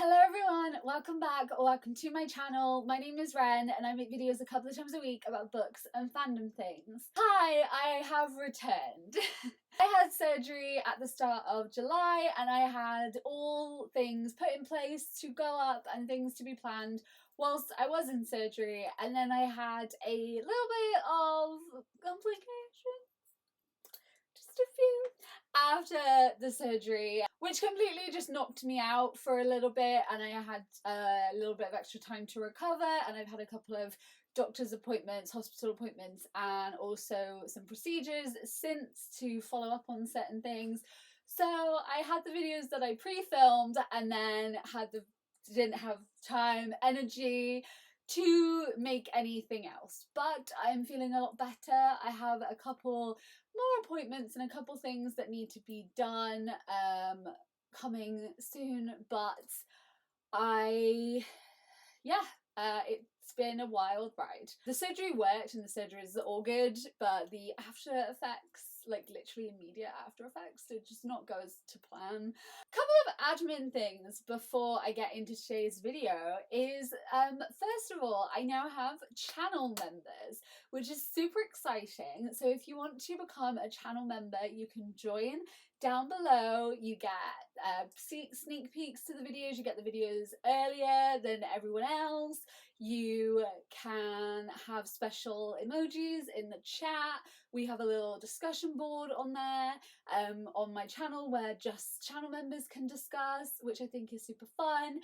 Hello everyone, welcome back or welcome to my channel. My name is Ren and I make videos a couple of times a week about books and fandom things. Hi, I have returned. I had surgery at the start of July and I had all things put in place to go up and things to be planned whilst I was in surgery, and then I had a little bit of complications, just a few, after the surgery, which completely just knocked me out for a little bit, and I had a little bit of extra time to recover, and I've had a couple of doctor's appointments, hospital appointments, and also some procedures since to follow up on certain things. So I had the videos that I pre-filmed and then didn't have time, energy to make anything else, but I'm feeling a lot better. I have a couple more appointments and a couple things that need to be done coming soon, but it's been a wild ride. The surgery worked and the surgery is all good, but the after effects, like literally immediate after effects, did just not go as to plan. Couple of admin things before I get into today's video is, first of all, I now have channel members, which is super exciting. So if you want to become a channel member, you can join. Down below you get sneak peeks to the videos, you get the videos earlier than everyone else, you can have special emojis in the chat, we have a little discussion board on there on my channel where just channel members can discuss, which I think is super fun.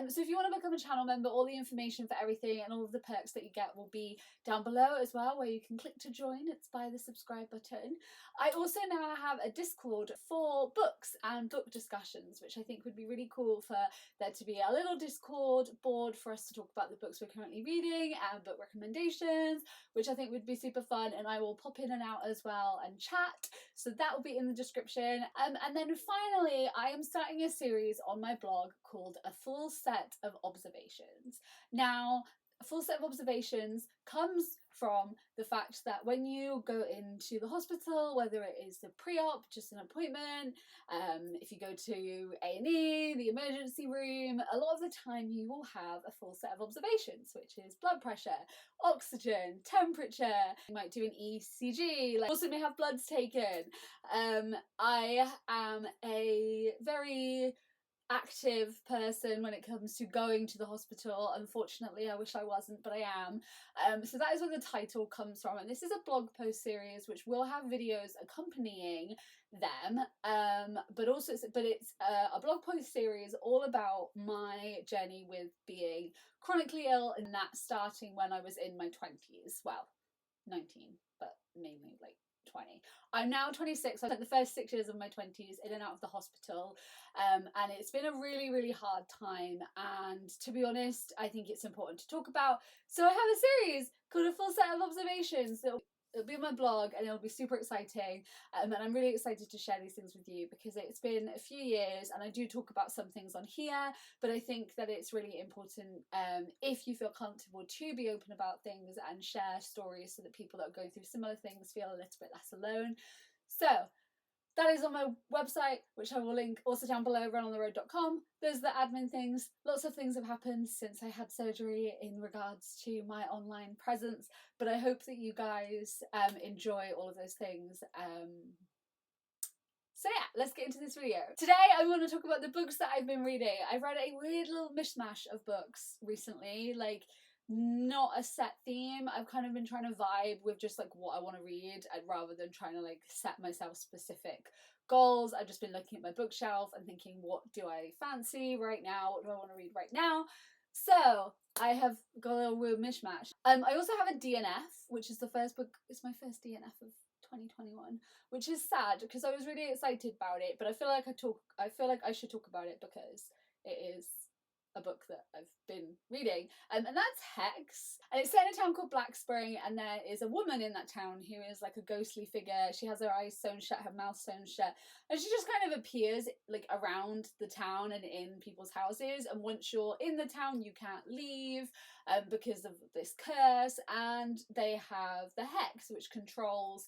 So if you want to become a channel member, all the information for everything and all of the perks that you get will be down below as well, where you can click to join. It's by the subscribe button. I also now have a Discord for books and book discussions, which I think would be really cool for there to be a little Discord board for us to talk about the books we're currently reading and book recommendations, which I think would be super fun, and I will pop in and out as well and chat, so that will be in the description. And then finally, I am starting a series on my blog called A Full Set of Observations. Now, a full set of observations comes from the fact that when you go into the hospital, whether it is the pre-op, just an appointment, if you go to A&E, the emergency room, a lot of the time you will have a full set of observations, which is blood pressure, oxygen, temperature. You might do an ECG, also may have bloods taken. I am a very active person when it comes to going to the hospital. Unfortunately, I wish I wasn't, but I am. So that is where the title comes from, and this is a blog post series which will have videos accompanying them, but it's a blog post series all about my journey with being chronically ill, and that starting when I was in my 20s, well, 19, but mainly like 20. I'm now 26. I spent the first 6 years of my 20s in and out of the hospital, and it's been a really hard time, and to be honest, I think it's important to talk about. So I have a series called A Full Set of Observations. It'll be on my blog and it'll be super exciting, and I'm really excited to share these things with you because it's been a few years and I do talk about some things on here, but I think that it's really important, if you feel comfortable, to be open about things and share stories so that people that are going through similar things feel a little bit less alone. So that is on my website, which I will link also down below, runontheroad.com. Those are the admin things. Lots of things have happened since I had surgery in regards to my online presence, but I hope that you guys enjoy all of those things. So yeah, let's get into this video. Today I want to talk about the books that I've been reading. I've read a weird little mishmash of books recently, like not a set theme. I've kind of been trying to vibe with just like what I want to read, rather than trying to like set myself specific goals. I've just been looking at my bookshelf and thinking, what do I fancy right now? What do I want to read right now? So I have got a little weird mishmash. I also have a DNF, which is the first book. It's my first DNF of 2021, which is sad because I was really excited about it, but I feel like I should talk about it because it is a book that I've been reading, and that's Hex, and it's set in a town called Black Spring, and there is a woman in that town who is like a ghostly figure. She has her eyes sewn shut, her mouth sewn shut, and she just kind of appears like around the town and in people's houses, and once you're in the town you can't leave because of this curse, and they have the Hex, which controls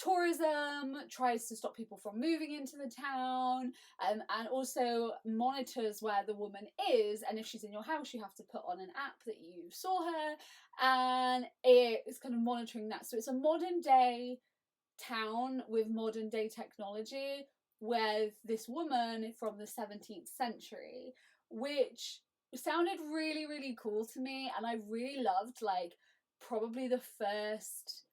tourism, tries to stop people from moving into the town, and also monitors where the woman is, and if she's in your house you have to put on an app that you saw her, and it's kind of monitoring that. So it's a modern day town with modern day technology with this woman from the 17th century, which sounded really, really cool to me, and I really loved like probably the first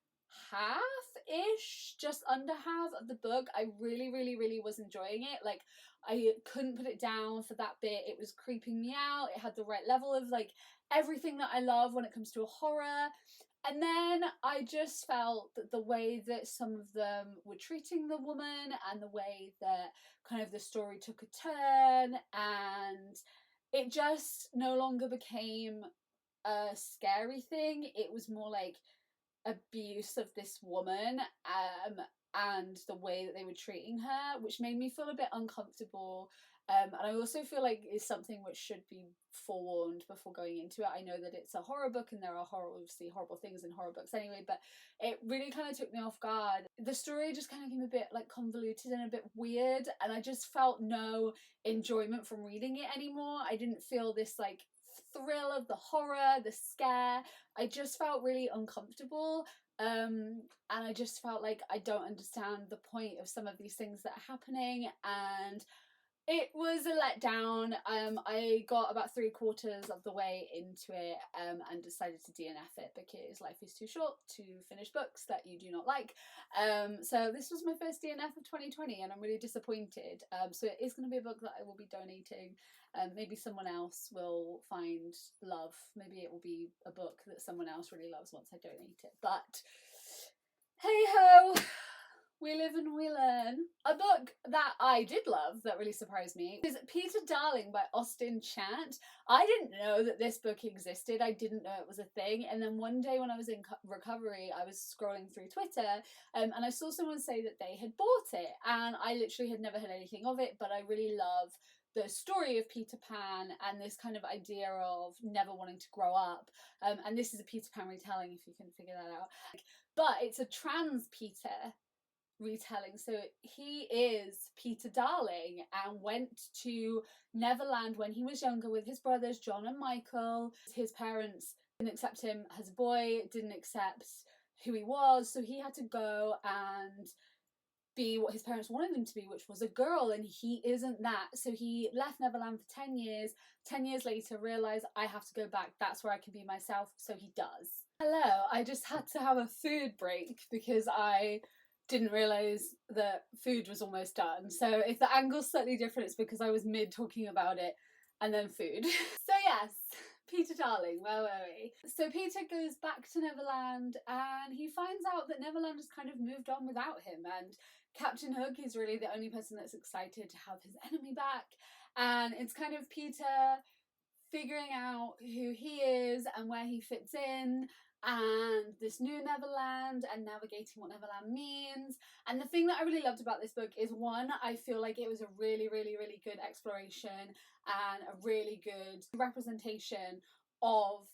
half-ish, just under half of the book. I really, really, really was enjoying it. Like, I couldn't put it down for that bit. It was creeping me out. It had the right level of like everything that I love when it comes to a horror. And then I just felt that the way that some of them were treating the woman, and the way that kind of the story took a turn, and it just no longer became a scary thing. It was more like abuse of this woman, and the way that they were treating her, which made me feel a bit uncomfortable. And I also feel like it's something which should be forewarned before going into it. I know that it's a horror book and there are obviously horrible things in horror books anyway, but it really kind of took me off guard. The story just kind of came a bit like convoluted and a bit weird, and I just felt no enjoyment from reading it anymore. I didn't feel this like thrill of the horror, the scare. I just felt really uncomfortable. And I just felt like I don't understand the point of some of these things that are happening, and it was a letdown. I got about 3/4 of the way into it, and decided to DNF it because life is too short to finish books that you do not like. So this was my first DNF of 2020, and I'm really disappointed. So it is going to be a book that I will be donating. Maybe someone else will find love. Maybe it will be a book that someone else really loves once I donate it. But hey ho! We live and we learn. A book that I did love that really surprised me is Peter Darling by R.L.Stine CHANT. I didn't know that this book existed. I didn't know it was a thing. And then one day when I was in recovery, I was scrolling through Twitter, and I saw someone say that they had bought it. And I literally had never heard anything of it, but I really love the story of Peter Pan and this kind of idea of never wanting to grow up. And this is a Peter Pan retelling, if you can figure that out. But it's a trans Peter retelling. So he is Peter Darling and went to Neverland when he was younger with his brothers John and Michael. His parents didn't accept him as a boy, didn't accept who he was, so he had to go and be what his parents wanted him to be, which was a girl, and he isn't that. So he left Neverland for 10 years. 10 years later realised, I have to go back, that's where I can be myself. So he does. Hello, I just had to have a food break because I didn't realise that food was almost done. So if the angle's slightly different, it's because I was mid talking about it and then food. So yes, Peter Darling, where were we? So Peter goes back to Neverland and he finds out that Neverland has kind of moved on without him, and Captain Hook is really the only person that's excited to have his enemy back. And it's kind of Peter figuring out who he is and where he fits in, and this new Neverland, and navigating what Neverland means. And the thing that I really loved about this book is, one, I feel like it was a really, really, really good exploration and a really good representation of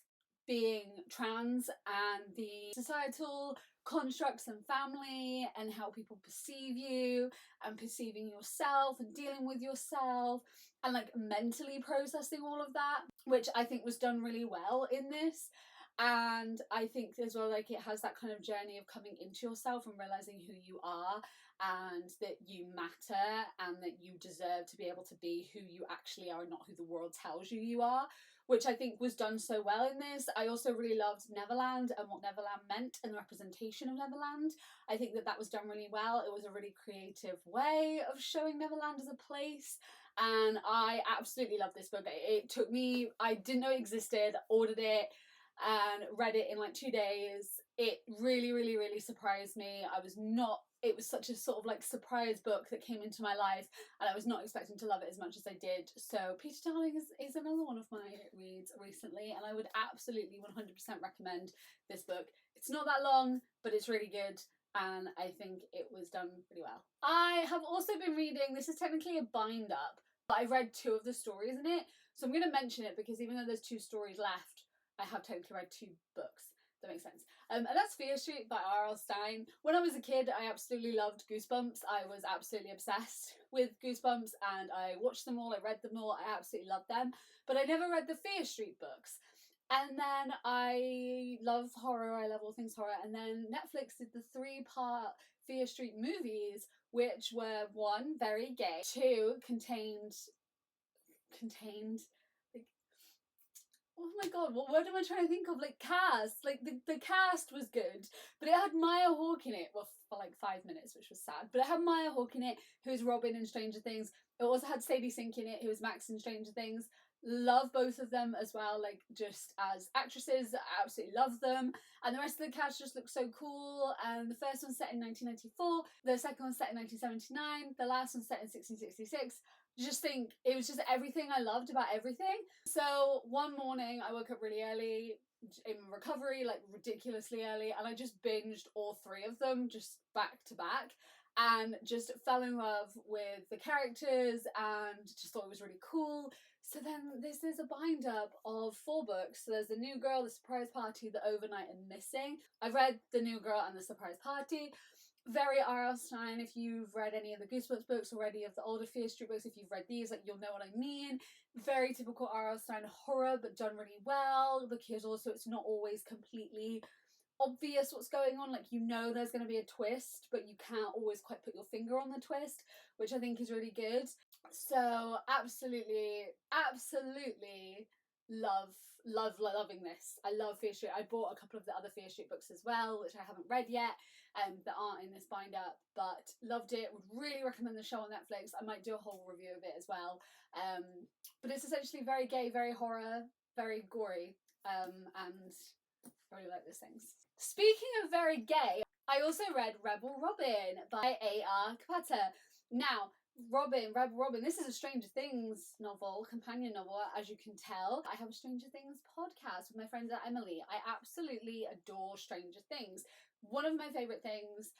being trans and the societal constructs and family and how people perceive you and perceiving yourself and dealing with yourself and like mentally processing all of that, which I think was done really well in this. And I think as well, like, it has that kind of journey of coming into yourself and realizing who you are and that you matter and that you deserve to be able to be who you actually are and not who the world tells you you are, which I think was done so well in this. I also really loved Neverland and what Neverland meant and the representation of Neverland. I think that that was done really well. It was a really creative way of showing Neverland as a place, and I absolutely love this book. It took me, I didn't know it existed, ordered it and read it in like 2 days. It really, really, really surprised me. It was such a sort of like surprise book that came into my life, and I was not expecting to love it as much as I did. So Peter Darling is another one of my reads recently, and I would absolutely 100% recommend this book. It's not that long, but it's really good, and I think it was done really well. I have also been reading, this is technically a bind up, but I read 2 of the stories in it, so I'm going to mention it because even though there's 2 stories left, I have technically read 2 books. that makes sense. And that's Fear Street by R.L.Stine. When I was a kid, I absolutely loved Goosebumps. I was absolutely obsessed with Goosebumps, and I watched them all, I read them all, I absolutely loved them. But I never read the Fear Street books. And then I love horror, I love all things horror, and then Netflix did the 3-part Fear Street movies, which were 1, very gay, 2, contained like, oh my god, what word am I trying to think of? Like, cast. Like, the cast was good, but it had Maya Hawke in it, well, for like 5 minutes, which was sad, but it had Maya Hawke in it, who's Robin in Stranger Things. It also had Sadie Sink in it, who was Max in Stranger Things. Love both of them as well, like, just as actresses, I absolutely love them. And the rest of the cast just looks so cool. And the first one's set in 1994, the second one's set in 1979, the last one's set in 1666. Just think, it was just everything I loved about everything. So one morning I woke up really early in recovery, like ridiculously early, and I just binged all 3 of them just back to back, and just fell in love with the characters and just thought it was really cool. So then this is a bind up of 4 books. So there's The New Girl, The Surprise Party, The Overnight, and Missing. I've read The New Girl and The Surprise Party. Very R.L.Stine. If you've read any of the Goosebumps books or any of the older Fear Street books, if you've read these, like, you'll know what I mean. Very typical R.L.Stine horror, but done really well, because also it's not always completely obvious what's going on. Like, you know there's going to be a twist, but you can't always quite put your finger on the twist, which I think is really good. So absolutely loving this. I love Fear Street. I bought a couple of the other Fear Street books as well, which I haven't read yet, that aren't in this bind up, but loved it. Would really recommend the show on Netflix. I might do a whole review of it as well. But it's essentially very gay, very horror, very gory, and I really like those things. Speaking of very gay, I also read Rebel Robin by A.R. Kapata. Now, Rebel Robin, this is a Stranger Things novel, companion novel, as you can tell. I have a Stranger Things podcast with my friend Emily. I absolutely adore Stranger Things. One of my favourite things,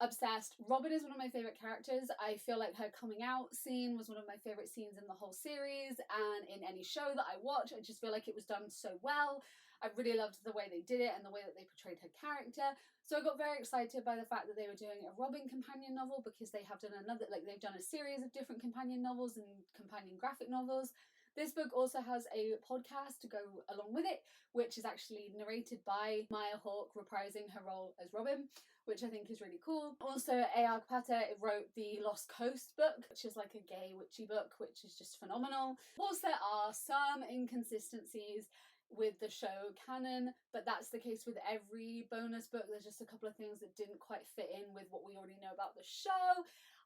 obsessed. Robin is one of my favourite characters. I feel like her coming out scene was one of my favourite scenes in the whole series, and in any show that I watch, I just feel like it was done so well. I really loved the way they did it and the way that they portrayed her character. So I got very excited by the fact that they were doing a Robin companion novel, because they have done another, like, they've done a series of different companion novels and companion graphic novels. This book also has a podcast to go along with it, which is actually narrated by Maya Hawke reprising her role as Robin, which I think is really cool. Also, A.R. Kapata wrote the Lost Coast book, which is like a gay witchy book, which is just phenomenal. Of course, there are some inconsistencies with the show canon, but that's the case with every bonus book. There's just a couple of things that didn't quite fit in with what we already know about the show.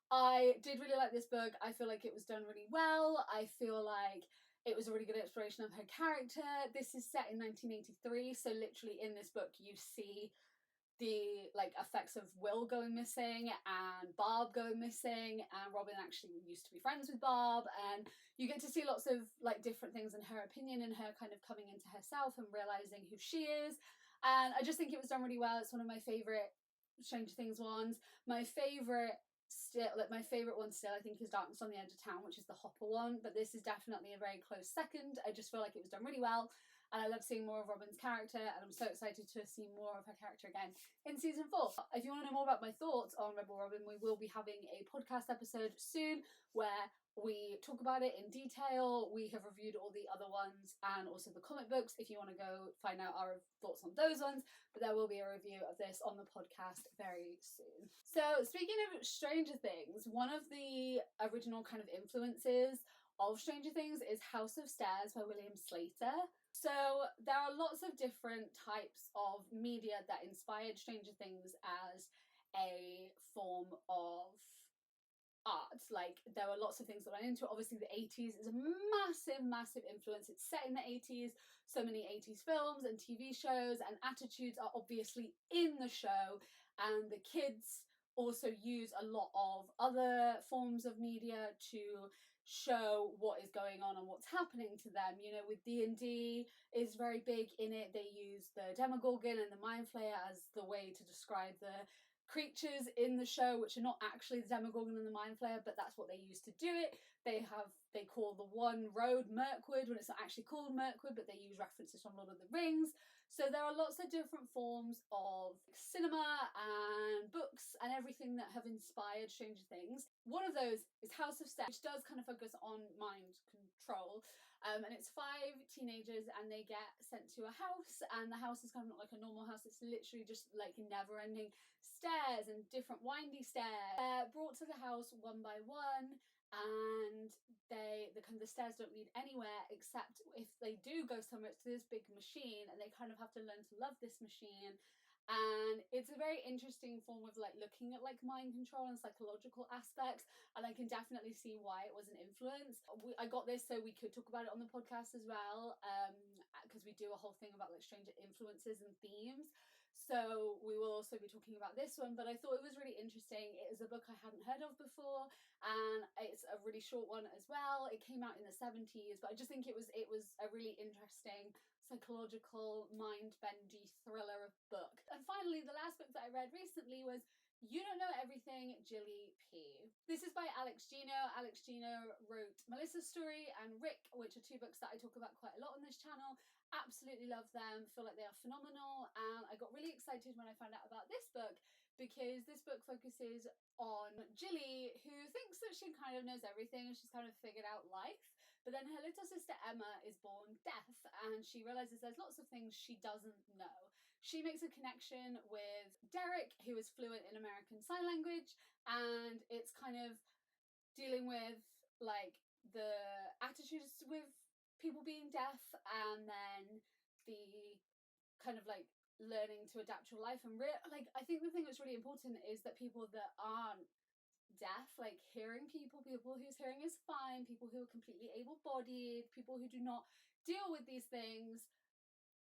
I did really like this book. I feel like it was done really well. I feel like it was a really good exploration of her character. This is set in 1983, so literally in this book you see the, like, effects of Will going missing and Barb going missing, and Robin actually used to be friends with Barb, and you get to see lots of, like, different things in her opinion and her kind of coming into herself and realising who she is. And I just think it was done really well. It's one of my favourite Stranger Things ones. My favourite one still, I think, is Darkness on the Edge of Town, which is the Hopper one, but this is definitely a very close second. I just feel like it was done really well, and I love seeing more of Robin's character, and I'm so excited to see more of her character again in season 4. If you want to know more about my thoughts on Rebel Robin, we will be having a podcast episode soon where we talk about it in detail. We have reviewed all the other ones and also the comic books if you want to go find out our thoughts on those ones, but there will be a review of this on the podcast very soon. So speaking of Stranger Things, one of the original kind of influences of Stranger Things is House of Stairs by William Slater. So there are lots of different types of media that inspired Stranger Things as a form of art. Like, there were lots of things that went into it. Obviously the 80s is a massive influence. It's set in the 80s. So many 80s films and TV shows and attitudes are obviously in the show, and the kids also use a lot of other forms of media to show what is going on and what's happening to them. You know, with D&D is very big in it. They use the Demogorgon and the Mind Flayer as the way to describe the creatures in the show which are not actually the Demogorgon and the Mind Flayer, but that's what they use to do it. They call the one road Mirkwood when it's not actually called Mirkwood, but they use references from Lord of the Rings. So there are lots of different forms of cinema and books and everything that have inspired Stranger Things. One of those is House of Stairs, which does kind of focus on mind control. And it's 5 teenagers and they get sent to a house, and the house is kind of not like a normal house. It's literally just like never-ending stairs and different windy stairs. They're brought to the house one by one, and the stairs don't lead anywhere except if they do go somewhere to this big machine, and they kind of have to learn to love this machine. And it's a very interesting form of like looking at like mind control and psychological aspects, and I can definitely see why it was an influence. I got this so we could talk about it on the podcast as well, because we do a whole thing about like stranger influences and themes. So we will also be talking about this one, but I thought it was really interesting. It is a book I hadn't heard of before, and it's a really short one as well. It came out in the 70s, but I just think it was a really interesting psychological mind-bendy thriller book. And finally, the last book that I read recently was You Don't Know Everything, Jilly P. This is by Alex Gino. Alex Gino wrote Melissa's Story and Rick, which are 2 books that I talk about quite a lot on this channel. Absolutely love them, feel like they are phenomenal, and I got really excited when I found out about this book because this book focuses on Jilly, who thinks that she kind of knows everything and she's kind of figured out life, but then her little sister Emma is born deaf and she realises there's lots of things she doesn't know. She makes a connection with Derek, who is fluent in American Sign Language, and it's kind of dealing with like the attitudes with people being deaf, and then the kind of like learning to adapt your life. And I think the thing that's really important is that people that aren't deaf, like hearing people whose hearing is fine, people who are completely able-bodied, people who do not deal with these things,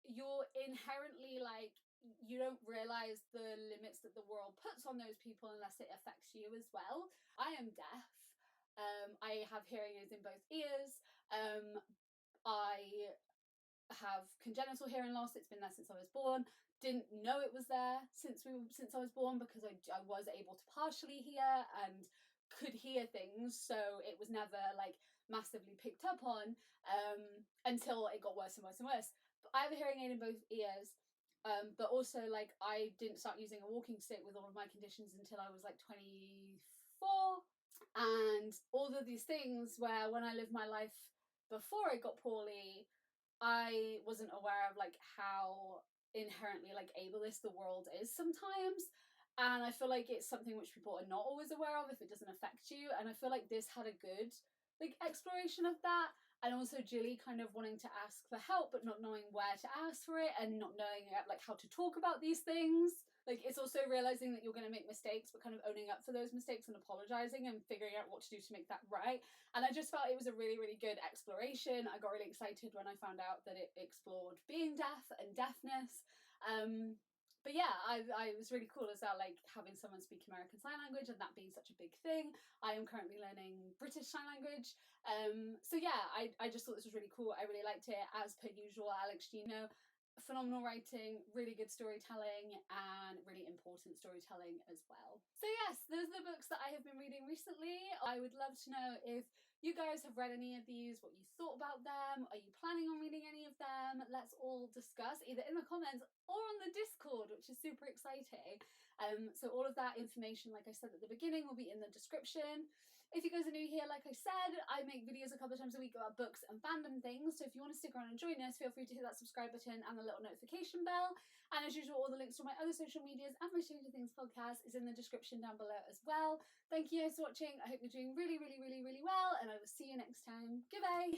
you're inherently like, you don't realise the limits that the world puts on those people unless it affects you as well. I am deaf. I have hearing aids in both ears. I have congenital hearing loss. It's been there since I was born. Didn't know it was there since I was born because I was able to partially hear and could hear things, so it was never like massively picked up on until it got worse and worse and worse. But I have a hearing aid in both ears, but also like I didn't start using a walking stick with all of my conditions until I was like 24, and all of these things where when I lived my life before I got poorly, I wasn't aware of like how inherently like ableist the world is sometimes, and I feel like it's something which people are not always aware of if it doesn't affect you, and I feel like this had a good like exploration of that. And also Jilly kind of wanting to ask for help but not knowing where to ask for it and not knowing like how to talk about these things. Like it's also realising that you're going to make mistakes but kind of owning up for those mistakes and apologising and figuring out what to do to make that right. And I just felt it was a really, really good exploration. I got really excited when I found out that it explored being deaf and deafness. But yeah, I was really cool as well, like having someone speak American Sign Language and that being such a big thing. I am currently learning British Sign Language. So yeah, I just thought this was really cool. I really liked it. As per usual, Alex Gino, phenomenal writing, really good storytelling, and really important storytelling as well. So yes, those are the books that I have been reading recently. I would love to know if you guys have read any of these, what you thought about them. Are you planning on reading any of them? Let's all discuss either in the comments or on the Discord, which is super exciting. So all of that information, like I said at the beginning, will be in the description. If you guys are new here, like I said, I make videos a couple of times a week about books and fandom things, so if you want to stick around and join us, feel free to hit that subscribe button and the little notification bell. And as usual, all the links to my other social medias and my Stranger Things podcast is in the description down below as well. Thank you guys for watching. I hope you're doing really, really, really, really well, and I will see you next time. Goodbye!